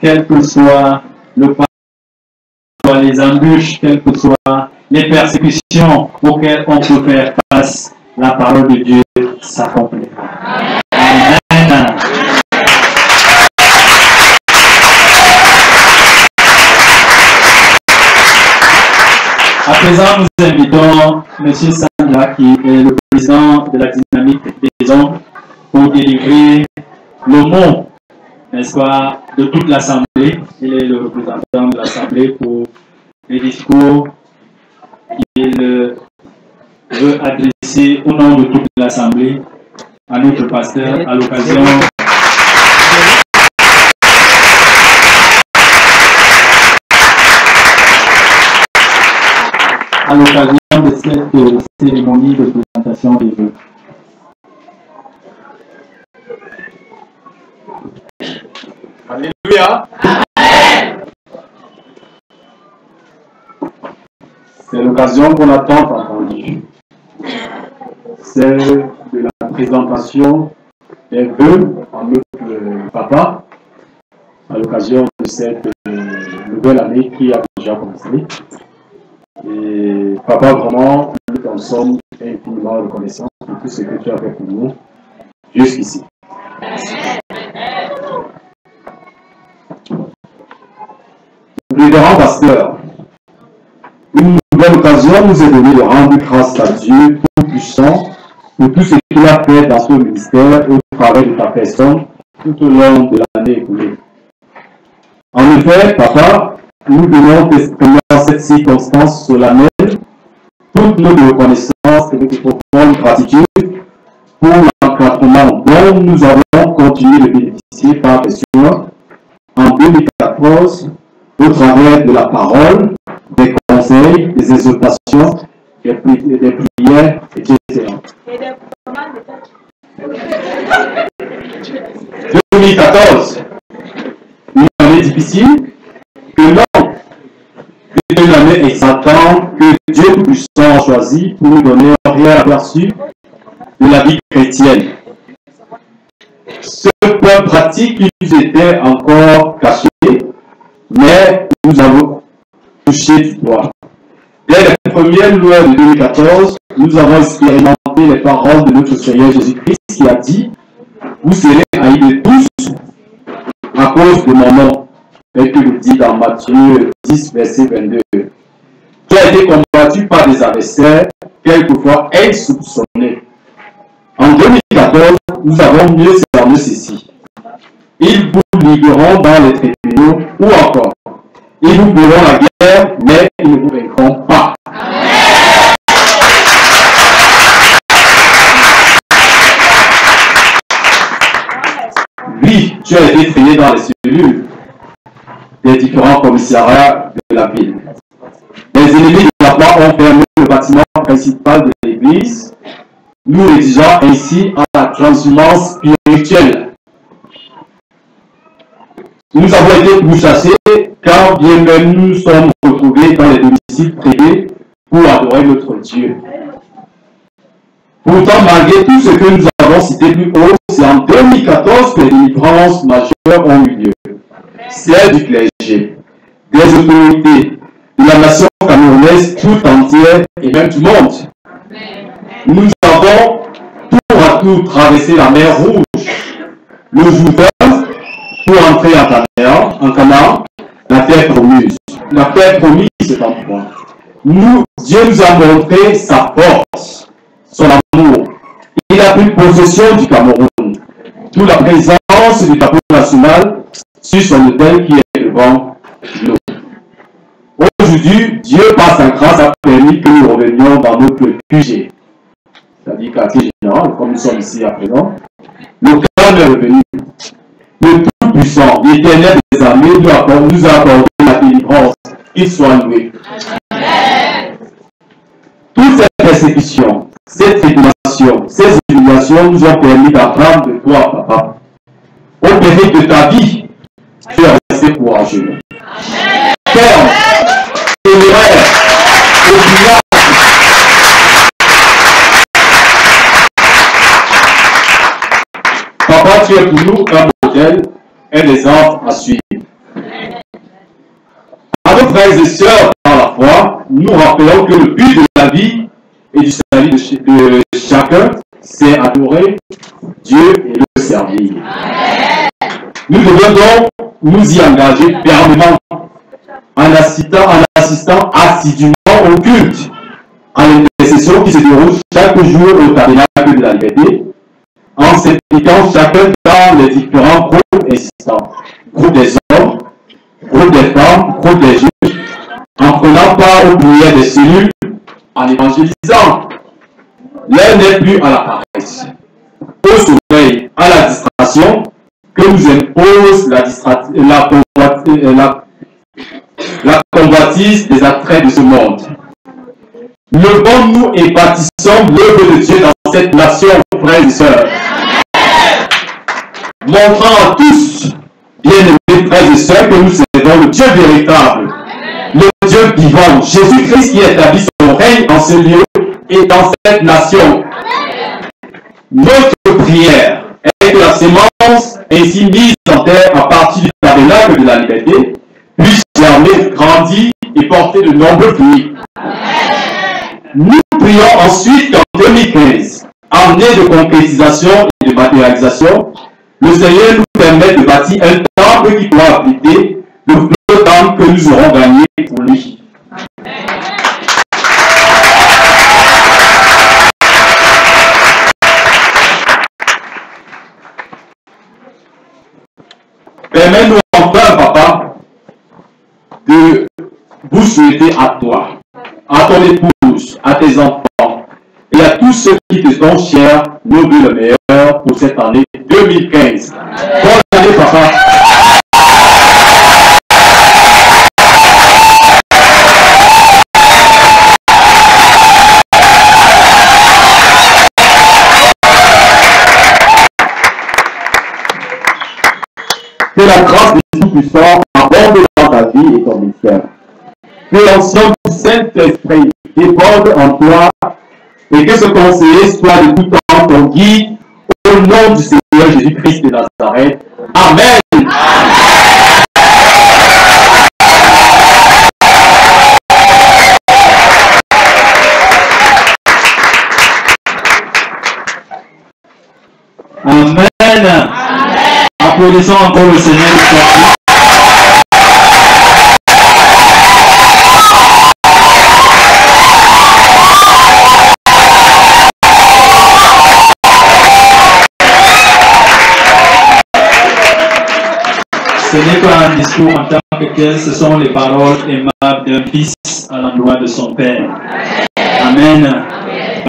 quel que soit le pas, les embûches, quelles que soient les persécutions auxquelles on peut faire face, la parole de Dieu s'accomplira. Amen. À présent, nous invitons M. Sandra, qui est le président de la dynamique des hommes, pour délivrer le mot, n'est-ce pas, de toute l'Assemblée. Il est le représentant de l'Assemblée pour les discours qu'il veut adresser au nom de toute l'Assemblée à notre pasteur à l'occasion de cette cérémonie de présentation des vœux. Alléluia. C'est l'occasion qu'on a tant entendue. Celle de la présentation des vœux à notre papa à l'occasion de cette nouvelle année qui a déjà commencé. Et papa, vraiment, nous en sommes infiniment reconnaissants pour tout ce que tu as fait pour nous jusqu'ici. Révérend pasteur, une nouvelle occasion nous est donnée de rendre grâce à Dieu Tout-Puissant pour tout ce qu'il a fait dans ce ministère et au travers de ta personne tout au long de l'année écoulée. En effet, papa, nous donnons dans cette circonstance solennelle toute notre reconnaissance et notre profonde gratitude pour l'encadrement dont nous avons continué de bénéficier par personne en 2014 au travers de la parole, des conseils, des exhortations, des prières, etc. 2014, une année difficile, que non, une année exaltante que Dieu Tout-Puissant a choisi pour nous donner un réel aperçu de la vie chrétienne. Ce point pratique qui nous était encore caché, mais nous avons touché du doigt. Dès les premières lois de 2014, nous avons expérimenté les paroles de notre Seigneur Jésus-Christ qui a dit « Vous serez haïs de tous à cause de mon nom », tel que le dit dans Matthieu 10, verset 22. Tu as été combattu par des adversaires, quelquefois insoupçonnés. En 2014, nous avons mieux cerné ceci. Ils vous ligueront dans les tribunaux ou encore. Ils vous feront la guerre, mais ils ne vous vaincront pas. Oui, tu as été traîné dans les cellules des différents commissariats de la ville. Les ennemis de la foi ont fermé le bâtiment principal de l'église, nous exigeant ainsi à la transhumance spirituelle. Nous avons été pourchassés car bien même nous sommes retrouvés dans les domiciles privés pour adorer notre Dieu. Pourtant, malgré tout ce que nous avons cité plus haut, c'est en 2014 que les délivrances majeures ont eu lieu. Celle du clergé, des autorités, de la nation camerounaise tout entière et même du monde. Nous avons tour à tour traversé la mer Rouge, le Jourdain, pour entrer en Canaan, la terre promise. La terre promise, c'est en point. Dieu nous a montré sa force, son amour. Il a pris possession du Cameroun, sous la présence du drapeau national sur son autel qui est devant nous. Aujourd'hui, Dieu, par sa grâce, a permis que nous revenions dans notre QG, c'est-à-dire quartier général, comme nous sommes ici à présent. Le calme est revenu. Le Tout-Puissant, l'Éternel des armées, nous a accordé la délivrance. Qu'il soit loué. Amen. Toutes ces persécutions, ces tribulations, ces humiliations nous ont permis d'apprendre de toi, papa. Au péril de ta vie, tu es resté courageux. Ferme, téméraire, obligable. Papa, tu es pour nous un modèle un exemple à suivre. À nos frères et sœurs dans la foi, nous rappelons que le but de la vie et du salut de chacun, c'est adorer Dieu et le servir. Nous devons donc nous y engager fermement en assistant assidûment au culte, à l'intercession qui se déroule chaque jour au tabernacle de la liberté, en s'impliquant chacun dans les différents groupes existants, groupe des hommes, groupe des femmes, groupe des juifs, en prenant part aux prières des cellules, en évangélisant. L'heure n'est plus à la paresse, au sommeil, à la distraction que nous impose la convoitise des attraits de ce monde. Levons-nous et bâtissons l'œuvre de Dieu dans cette nation, frères et sœurs. Montrant à tous, bien-aimés frères et sœurs, que nous servons le Dieu véritable, le Dieu vivant, Jésus-Christ qui établit son règne en ce lieu et dans cette nation. Notre prière est que la sémence ainsi mise en terre à partir du tabernacle de la liberté puisse germer, grandir et porter de nombreux fruits. Nous prions ensuite qu'en 2015, année de concrétisation et de matérialisation, le Seigneur nous permette de bâtir un temple qui pourra abriter le flot d'âmes que nous aurons gagné pour lui. Permets-nous enfin, papa, de vous souhaiter à toi, à ton épouse, à tes enfants et à tous ceux qui te sont chers, nos vœux le meilleur pour cette année 2015. Bonne année, papa. Que la grâce du Tout-Puissant aborde dans ta vie et ton ministère. Que l'ensemble du Saint-Esprit déborde en toi et que ce conseiller soit de tout temps ton guide au nom du Seigneur Jésus-Christ de Nazareth. Amen. Amen. Applaudissons encore le Seigneur. Ce n'est pas un discours en tant que tel, ce sont les paroles aimables d'un fils à l'endroit de son père. Amen.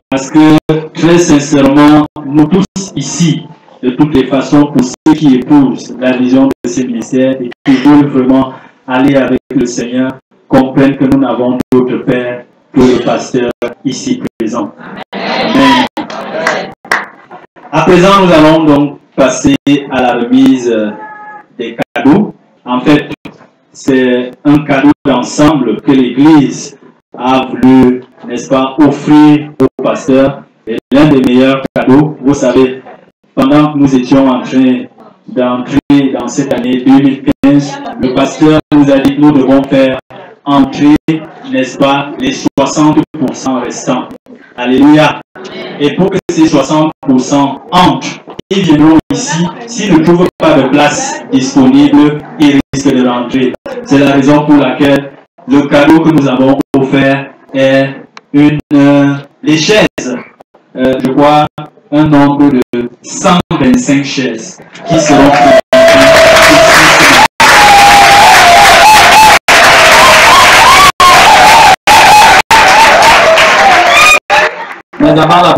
Parce que très sincèrement, nous tous ici, de toutes les façons, pour ceux qui épousent la vision de ce ministère et qui veulent vraiment aller avec le Seigneur, comprennent que nous n'avons d'autre père que le pasteur ici présent. Amen. À présent, nous allons donc passer à la remise des cadeaux. En fait, c'est un cadeau d'ensemble que l'Église a voulu, n'est-ce pas, offrir au pasteur. Et l'un des meilleurs cadeaux, vous savez, pendant que nous étions en train d'entrer dans cette année 2015, le pasteur nous a dit que nous devons faire entrer, n'est-ce pas, les 60% restants. Alléluia. Et pour que ces 60% entrent, ils viendront ici. S'ils ne trouvent pas de place disponible, ils risquent de rentrer. C'est la raison pour laquelle le cadeau que nous avons offert est les chaises. Je crois un nombre de 125 chaises qui seront mais d'abord